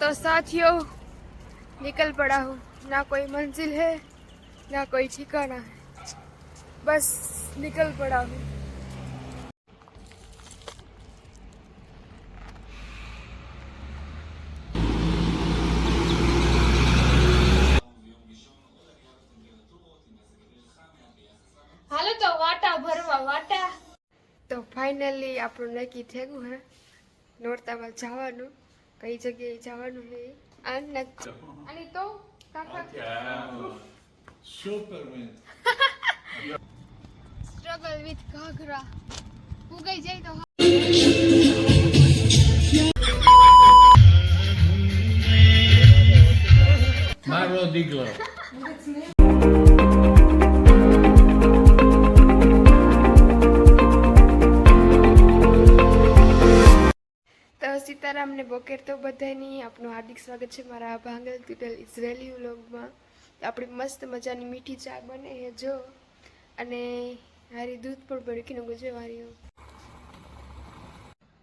तो साथियों निकल पड़ा हूँ। ना कोई मंजिल है ना कोई ठिकाना है, बस निकल पड़ा हूँ। हालो तो वाटा भरवा वाटा तो फाइनली આપણું નક્કી થયું હે નોરતામાં જવાનું। કઈ જગ્યાએ જવાનું છે અને તો કાકા સુપરમેન સ્ટ્રગલ વિથ ઘાઘરા ઉગાઈ જાય તો મારો દીકરો સીતારામ ને બોકેર તો બધાની આપનું હાર્દિક સ્વાગત છે મારા ભાંગલ તુટલ ઇઝરાયલી વ્લોગમાં। આપણી મસ્ત મજાની મીઠી ચા બને છે જો, અને હારી દૂધ પણ ભડકીને ગુજે વારી।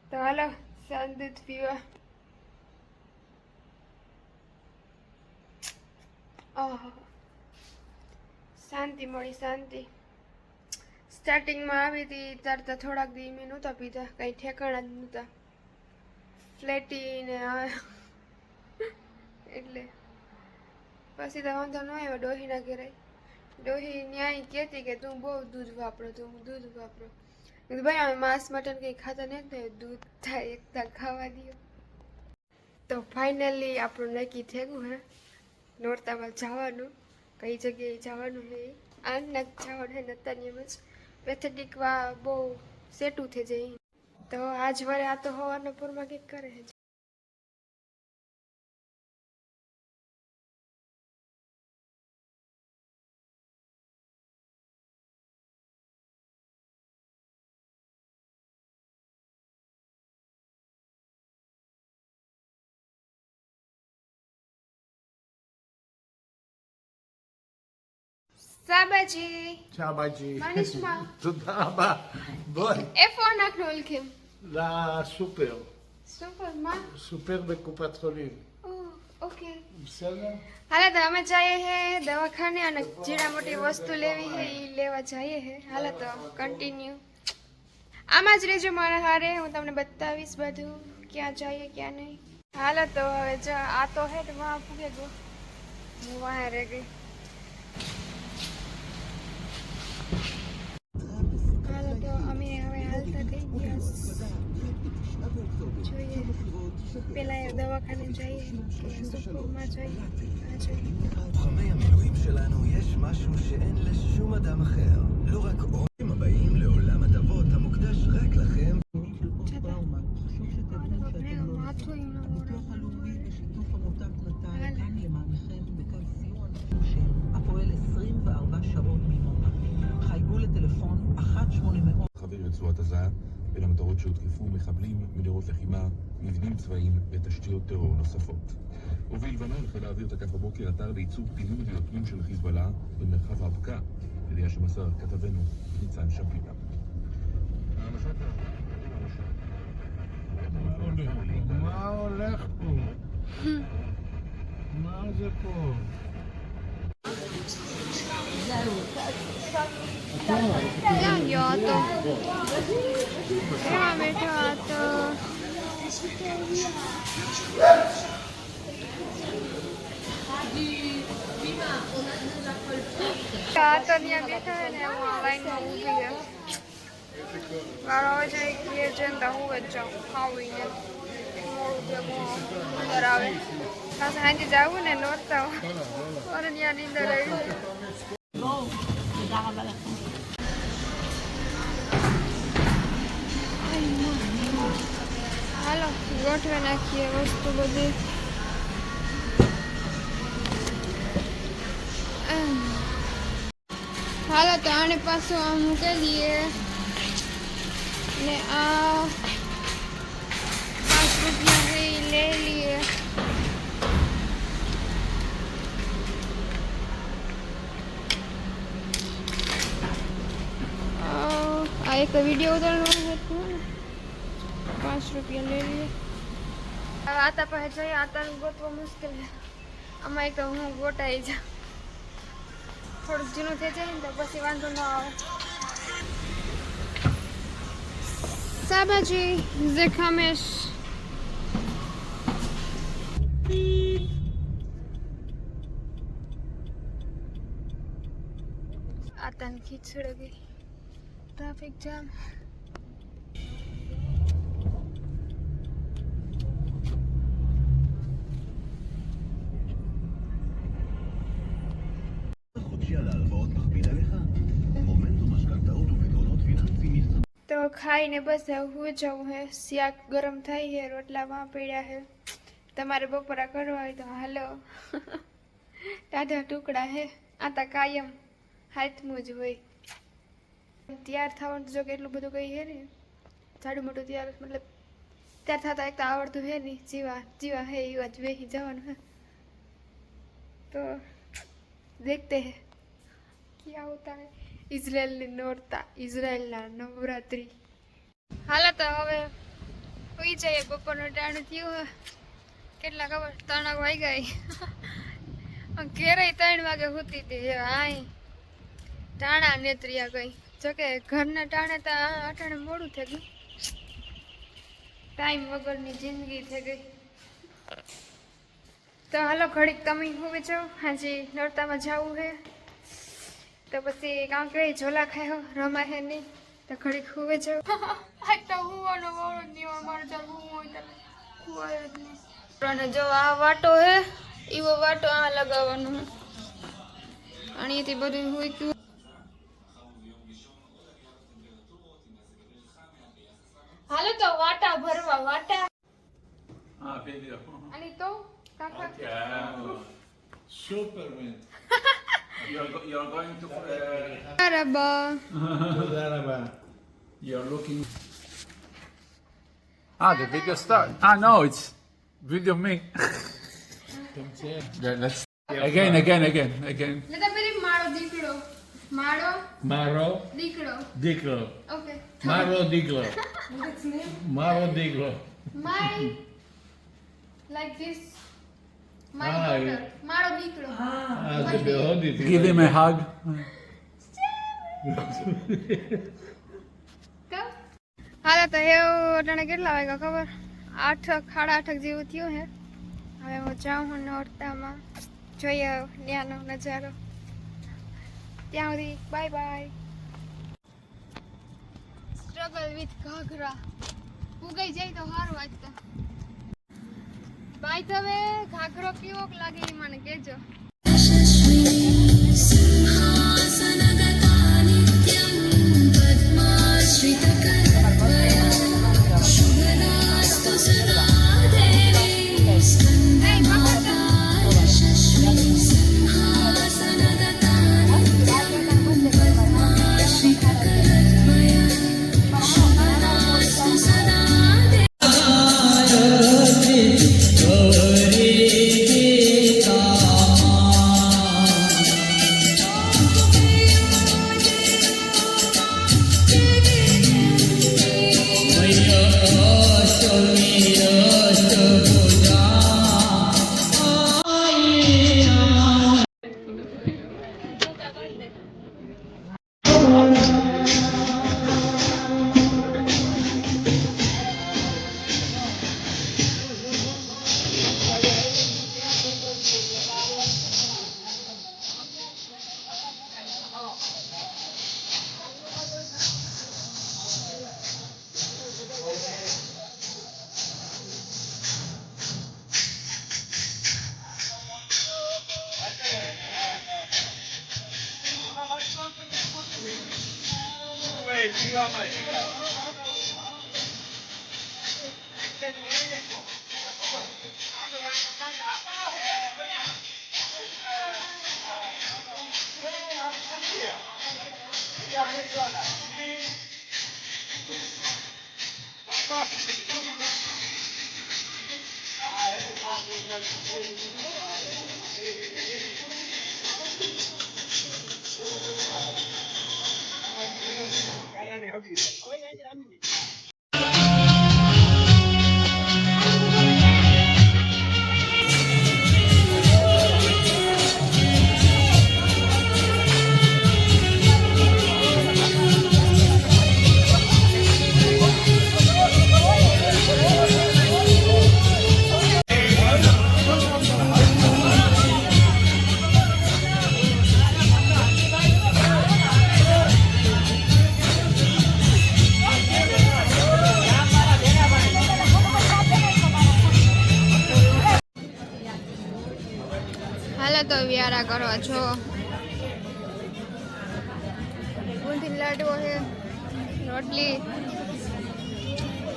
તો હાલો શાંત દૂધ પીવા। શાંતિ મળી શાંતિ। સ્ટાર્ટિંગમાં આવી હતી ત્યારે તો થોડાક દી મેં નહોતા પીધા, કંઈ ઠેકાણા જ નહોતા ફ્લેટી ને એટલે પછી તો વાંધો ન આવ્યો। ડોહીના ઘરે ડોહી ન્યાય કહેતી કે તું બહુ દૂધ વાપરો, તું દૂધ વાપરો। ભાઈ અમે માંસ મટન કંઈ ખાતા નથી, દૂધ થાય એકતા ખાવા દો। તો ફાઇનલી આપણું નક્કી થયું હે નોરતામાં જવાનું। કઈ જગ્યાએ જવાનું છે આના જવાનું હે નતાની એમ જ પેથેટિક વા બહુ સેટું થઈ જાય। તો આજ વારે આ તો હવારના પૂરમાં કંઈક કરે છે। સાબાજી શાબાજી માનિશમાં תודה רבה. בואי. איפה אנחנו הולכים? לסופר. סופר מה? סופר בקופת חולים. ઓકે בסדר? હાલે તો અમે જઈએ હે દવાખાને અને જીણા મોટી વસ્તુ લેવી હે એ લેવા જઈએ હે। હાલે તો કન્ટિન્યુ આમાં જ રહેજો મારા હારે, હું તમને બતાવીશ બધું ક્યાં જઈએ ક્યાં નહીં। હાલે તો હવે આ તો હે તો વહાં પૂગે ગયો, હું વહાં રહી ગઈ। હાલો તો અમે હવે હાલતા થઈ ગયા, જોઈએ પેલા દવાખાને જઈએ કે સુપરમાં જઈએ આ જોઈએ। לוחמי המילואים שלנו יש משהו שאין לשום אדם אחר. לא רק עולים הבאים לעולם הטבות המוקדש רק לכם. הפועל 24 שעות ביממה. חייגו לטלפון 1-800. חבר רצועת עזה בין המטרות שהותקפו מחבלים מדירות לחימה, מבנים צבאיים ותשתיות טרור נוספות. ובלבנון חיל האוויר תקף בבוקר אתר לייצור טילים מדויקים של חיזבאללה במרחב הבקעה, ידיעה שמסר כתבנו ניצן שפירא. מה הולך פה? מה זה פה? ક્યાં ગયો હતો? ક્યાં બેઠો હતો? આ તો ત્યાં બેઠો હે ને હું આ લાઈનમાં ઊભી હે। મારો હવે જાય ઘેર જઈને તો હું જ જાઉં ખાવીને મોડું ભેગું અંદર આવે પાછા સાંજે જવું ને નોરતા અને ત્યાં નીંદર આવી। હાલો ગોઠવી નાખીએ વસ્તુ બધી। હાલો તો આને પાછું આ મૂકી દઈએ ને આ 5 રૂપિયા છે એ લઈ લઈએ। આ એક વિડીયો ઉતારવાનો હતો ને, 5 રૂપિયા લઈ લઈએ। હવે આતા પાસે જઈએ, આતાનું ગોતવો મુશ્કેલ છે. આમાં એક તો હું ગોટાઈ જાઉં, થોડુંક જૂનું થઈ જાય ને તો પછી વાંધો ન આવે. સાબાજી ઝેખામેશ આતાની ખીચડ ગઈ, ટ્રાફિક જામ. חודשי על ההלוואות מכביד עליך? מומנטום משכנתאות ופתרונות פיננסיים מבצע. તો ખાઈને બસ હવે હું જાઉં હે. શાક ગરમ થઈ હે, રોટલામાં પડ્યા હે. તમારે બપોરા કરવા હોય તો હાલો. ટાઢા ટુકડા હે. આતા કાયમ હાથમાં જ હોય. તૈયાર થવાનું જો કે એટલું બધું કઈ હે ને, જાડું મોટું તૈયાર મતલબ તૈયાર થતા એક તો આવડતું હે નહીં. જીવા હે એવા જ વેહી જવાનું હે. તો દેખતે હે ક્યાં હોતા હે ઇઝરાયલની નોરતા, ઇઝરાયલના નવરાત્રી. હાલો તો હવે હોઈ જઈએ. બપોરનું ટાણું થયું હે. કેટલા ખબર 3 વાગ્યા. ઘેરે 3 વાગે હોતી હતી. આય ટાણા નેત્રિયા ગઈ. જોકે ઘરના ટાણે તો અટાણે મોડું થઈ ગયું. ટાઈમ વગરની જિંદગી થઈ ગઈ. તો હાલો ઘડીક તમે હોવે જાઓ. હાજી નોરતામાં જવું હે તો પછી કામ કરે ઝોલા ખાયો રમા હે નહીં તો ઘડીક હોવે જાઓ. આજ તો હુવાનો વાળો જ નહીં હોય. મારે ચાલ હું હોય તો ખુવાય જ નહીં. અને જો આ વાટો હે એવો વાટો આ લગાવવાનો અહીંયાથી બધું હોય ગયું. હાલો તો વાટા ભરવા વાટા. અને તો કાકા סופרמן. You're going to... બરાબર. תודה רבה. You're looking. The video start. No, it's video me. תמצא. Let's again. લેતા પેલી માળો દીકડો માળો מארו દીકડો. דיקלו. Okay מארו דיקלו. מארו דיקלו. My like this my Hi. Daughter માળો દીકડો. זה בהודית. Give him a hug. હાલે તો એવું અટાણે કેટલા વાગ્યા ખબર? 8 સાડા 8 જેવું થયું હે. હવે હું જાઉં હું નોરતામાં, જોઈએ ત્યાંનો નજારો. ત્યાં સુધી બાય બાય. સ્ટ્રગલ વિથ ઘાઘરા ઉગાઈ જાય તો સારું વાંચતા. બાય. હવે ઘાઘરો કેવો લાગે એ મને કહેજો. તો વ્યારા કરવા છો બુંદી લાડવો છે રોટલી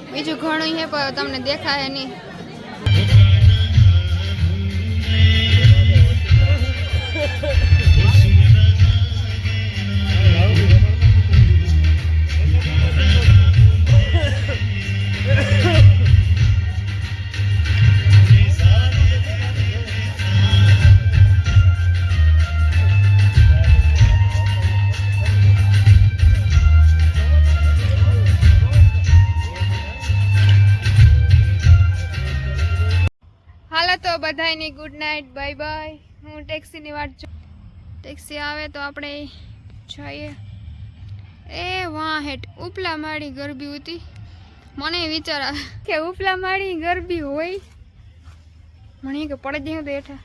બીજું ઘણું છે પણ તમને દેખાય નહીં હાલો તો બધાયની ગુડ નાઇટ બાય બાય હું ટેક્સીની વાટ જોઉં ટેક્સી આવે તો આપણે જઈએ એ વાહ હેઠ ઉપલા માળી ગરબી હતી મને વિચાર આવે કે ઉપલા માળી ગરબી હોય મને કે પડી દઉં તો હેઠા